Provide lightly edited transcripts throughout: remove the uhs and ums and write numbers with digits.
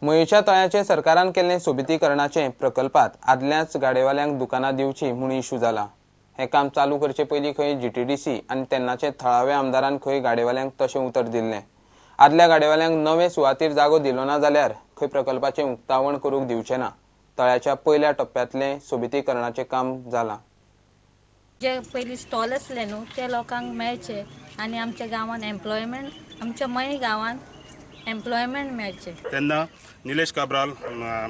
मयेच्या तळ्याचे सरकारान केल्ले सोबितीकरणाचे प्रकल्पात आदल्याच गाडेवाल्यांक दुकानां दिवची म्हूण इशू जाला। हे काम चालू करचे पयलीं खंय जीटीडीसी आनी तेन्नाचे थळावे आमदारान खंय गाडेवाल्यांक तशें उतर दिल्लें। आदल्या गाडेवाल्यांक नवे सुवातेर जागो दिलो ना जाल्यार खंय प्रकल्पाचें उक्तावण करूंक दिवचे ना। तळ्याच्या पयल्या टप्प्यातले सोबितीकरणाचे काम जालां। जे पयलीं स्टॉल आसले न्हू ते लोकांक मेळचे आनी आमच्या गांवांत एम्प्लॉयमेंट आमच्या मय गांवांत एम्प्लॉयमेंट मेळचे। तेन्ना निलेश काब्राल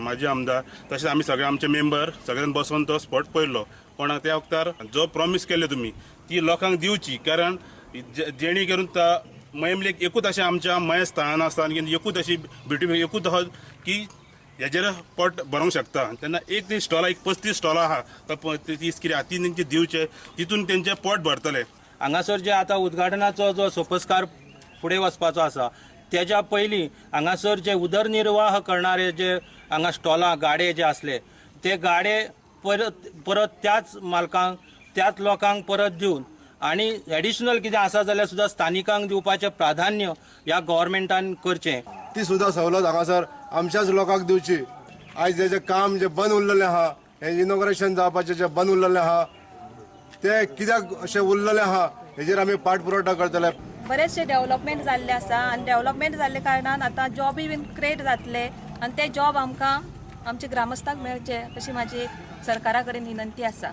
माजी आमदार तशेंच आमी सगळे आमचे मेंबर सगळ्यांनी बसोन तो स्पॉट पळयलो। कोणाक त्या वक्तार जो प्रॉमिस केले तुमी ती लोकांक दिवची, कारण जेणी करून मयमलेक एकूच अशें आमच्या मय स्थान आसा आनी एकूच अशी ब्युटी एकूच आहा की हेजेर पोट भरूंक शकता। तेन्ना एक ती स्टॉलां 35 स्टॉलां आहा 30 कितें ती तेंचे दिवचे, तितून तेंचे पोट भरतले। हांगासर जे आतां उद्घाटनाचो जो सोपस्कार फुडें वचपाचो आसा तेच्या पयलीं हांगासर जे उदरनिर्वाह करणारे जे हांगा स्टॉलां गाडे जे आसले ते गाडे परत त्याच मालकांक त्याच लोकांक परत दिवन आनी एडिशनल कितें आसा जाल्यार सुद्दां स्थानिकांक दिवपाचें प्राधान्य ह्या गव्हर्मेंटान करचें। ती सुद्दां सवलत हांगासर आमच्याच लोकांक दिवची। आयज जें काम जे बंद उरलेलें आहा, हें इनॉग्रेशन जावपाचें जे बंद उरलेलें आहा ते कित्याक अशें उरलेलें आहा हेजेर आमी पाठपुरावो करतले। बरेचशे डेव्हलपमेंट जाल्ले आसा आनी डेव्हलपमेंट जाल्ले कारणान आतां जॉबूय बीन क्रिएट जातले आनी ते जॉब आमकां आमच्या ग्रामस्थांक मेळचे अशी म्हाजी सरकारा कडेन विनंती आसा।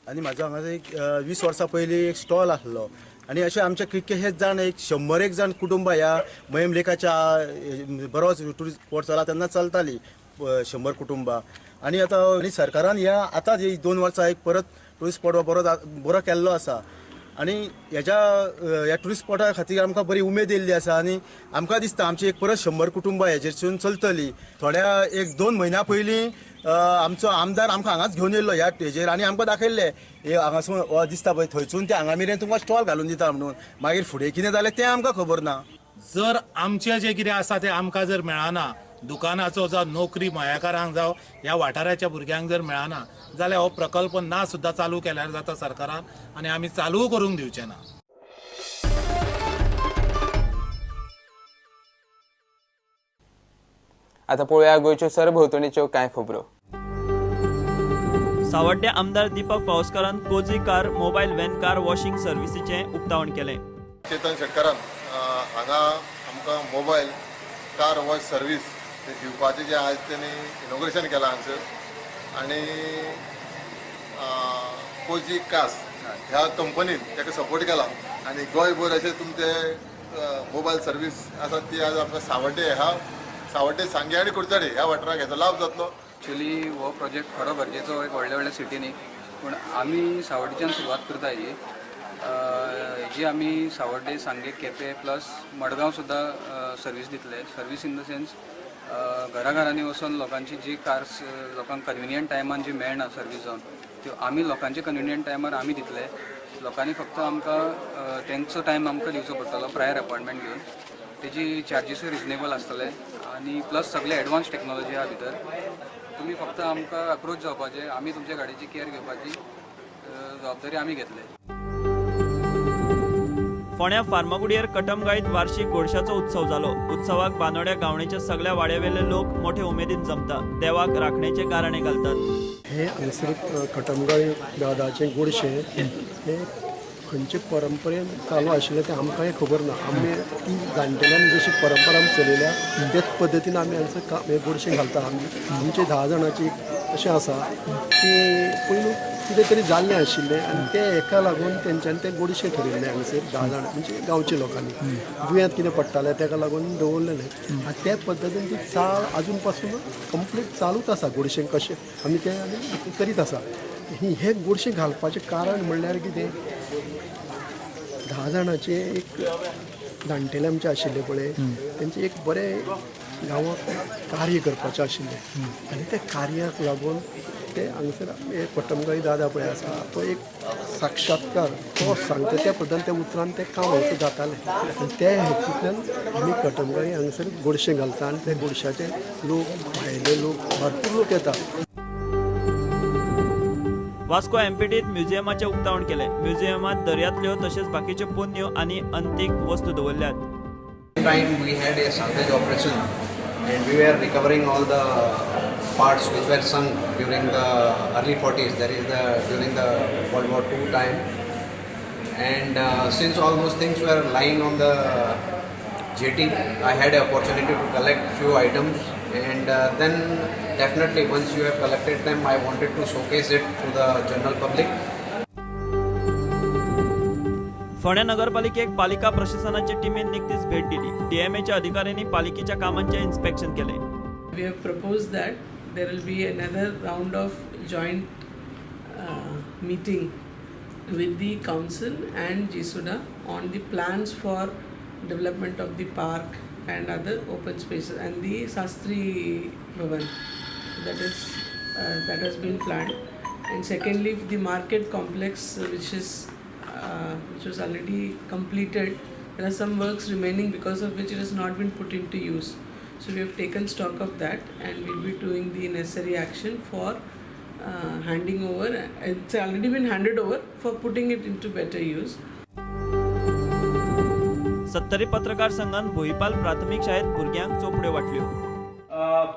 आनी म्हाजो हांगा एक 20 वर्सां पयलीं एक स्टॉल आसलो आनी अशें आमचे कितकेशेच जाण एक 100 जाण कुटुंबां ह्या मयम लेकाच्या बरोच ट्युरिस्ट स्पॉट चला तेन्ना चलताली 100 कुटुंबां। आनी आतां सरकारान ह्या आतां 2 वर्सां एक परत ट्युरिस्ट स्पॉट बरो केल्लो आसा आनी ह्या ट्युरिस्ट स्पॉटा खातीर आमकां बरी उमेद येयल्ली आसा आनी आमकां दिसता आमची एक परत 100 कुटुंबां हेजेरसून चलतली। थोड्या 1-2 म्हयन्या पयलीं आमचो आमदार आमकां हांगाच घेवन येयल्लो ह्या स्टेजीर आनी आमकां दाखयल्ले हे हांगासून दिसता पळय थंयसून ते हांगा मेरेन तुमकां स्टॉल घालून दिता म्हणून। मागीर फुडें कितें जालें तें आमकां खबर ना। जर आमचें जें कितें आसा तें आमकां जर मेळना, दुकानाचो जावं नोकरी मयेकारांक जावं ह्या वाठाराच्या भुरग्यांक जर मेळना जाल्यार हो प्रकल्प ना सुद्दां चालू केल्यार जाता सरकारान आनी आमी चालू करूंक दिवचे ना। आता पळोवया गोंयच्यो सरभोंवतणीच्यो कांय खबरो। सावड्डे आमदार दीपक पावसकारान कोजी car mobile van car washing सर्व्हिसीचें उक्तावण केलें। चेतन शेटकारान हांगा आमकां मोबायल कार वॉश सर्वीस दिवपाचें जें आज तेणी इनॉग्रेशन केलां हांगसर आनी कोजी कास ह्या कंपनीन ताका सपोर्ट केला आनी गोंयभर अशें तुमचे मोबायल सर्वीस आसा ती आज आमकां सावड्डे सांगे आनी कुडचडे ह्या वाठाराक हेचो लाभ जातलो। एक्चुअली हो प्रोजेक्ट खरो गरजेचो एक व्हडल्या सिटीनी, पूण आमी सावड्डेच्यान सुरवात करता जी आमी सावड्डे सांगे केपें प्लस मडगांव सुद्दां सर्वीस दितले। सर्वीस इन द सेन्स घराघरांनी वचून लोकांची जी कार्स लोकांक कन्विनियंट टायमान जी मेळना सर्वीस जावन त्यो आमी लोकांचे कन्विनियंट टायमार आमी दितले। लोकांनी फक्त आमकां तेंचो टायम आमकां दिवचो पडटलो प्रायर अपॉयंटमेंट घेवन। तेजी चार्जीसूय रिजनेबल आसतले आनी प्लस सगळे एडवान्स टेक्नॉलॉजी आहा भितर। तुमी फक्त आमकां अप्रोच जावपाचें, आमी तुमच्या गाडयेची केअर घेवपाची जबाबदारी आमी घेतले। फोंड्या फार्मागुडयेर कटमगाळीत वार्षिक गोडशाचो उत्सव जालो। उत्सवाक बांदोड्या गावणेच्या सगळ्या वाड्यावेले लोक मोठे उमेदीन जमतात, देवाक राखणेचे गाराणे घालतात। हे हांगसर कटमगाळी दादाचे गोडशे हे खंयचे परंपरेन चालू आशिल्ले ते आमकांय खबर ना। आमी ती जाणटेल्यान जशी परंपरा चलयल्या तेच पद्दतीन आमी हांगसर गोडशे घालता। आमचे 10 जाणांची अशें आसा की पयलू कितें तरी जाल्लें आशिल्लें आनी ते हेका लागून तेंच्यांनी ते गोडशे ठरयल्ले हांगसर 10 जाण म्हणजे गांवच्या लोकांनी दुयेंत कितें पडटालें तेका लागून दवरलेलें आनी त्या पद्दतीन ती चाळ अजून पासून कंप्लीट चालूच आसा। गोडशें कशें आमी तें आमी करीत आसा। हे गोडशें घालपाचें कारण म्हणल्यार कितें 10 जाणांचे एक जाणटेले आमचे आशिल्ले पळय तेंचे एक बरें गांवांत कार्य करपाचें आशिल्लें आनी त्या कार्याक लागून ते हांगसर हे कटमगाळी दादा पळय आसा तो एक साक्षात्कार तो सांगता त्या पद्दतीन त्या उतरान तें काम हांगसर जातालें आनी त्या हेतूंतल्यान आमी कटमगाळी हांगसर गोडशें घालता आनी त्या गोडशाचे लोक भायले लोक भरपूर लोक येता। वास्को एमपीटीत म्युझियमाचें उक्तावण केलें। म्युझियमांत दर्यांतल्यो तशेंच बाकीच्यो पोन्न्यो आनी अंतीक वस्तू दवरल्यात। Time we had a salvage operation and we were recovering all the parts which were sunk during the early 40s, that is during the World War II time. And since all those things were lying on the jetty, I had an opportunity to collect few items, and then definitely once you have collected them, I wanted to showcase it to the general public. फोंड्या नगरपालिकेक पालिका प्रशासनाच्या Tiemann निकतीच भेट दिली. डीएमएच्या अधिकाऱ्यांनी पालिकेच्या कामांचे inspection केले. We have proposed that there will be another round of joint meeting with the council and JSUDA on the plans for development of the park and other open spaces and the Sastri Bhavan that has been planned. And secondly, the market complex which was already completed, there are some works remaining because of which it has not been put into use. So we have taken stock of that and we'll be doing the necessary action for handing over. It's already been handed over for putting it into better use. सत्तरी पत्रकार संघान भोईपाल प्राथमिक शाळेत भुरग्यांक चोपड्यो वाटल्यो.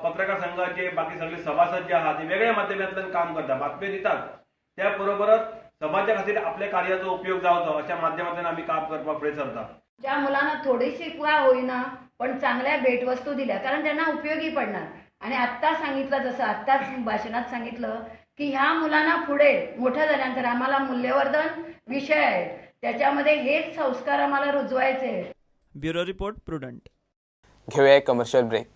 पत्रकार संघाचे बाकी सगळे सभासद जे आहात ते वेगळ्या माध्यमांतल्यान काम करतात, बातम्यो दितात. त्या बरोबरच समाजा खातीर आपल्या कार्याचो उपयोग जावचो अशा माध्यमांतल्यान आमी काम करपाक फुडें सरता. ज्या मुलांना थोडीशी का होईना पण चांगल्या भेटवस्तू दिल्या कारण त्यांना उपयोगी पडणार. आणि आत्ता सांगितलं जसं आत्ताच भाषणात सांगितलं की ह्या मुलांना पुढे मोठं झाल्यानंतर आम्हाला मूल्यवर्धन विषय आहेत, त्याच्यामध्ये हेच संस्कार आम्हाला रुजवायचे. Bureau report prudent. घेऊया एक कमर्शियल ब्रेक.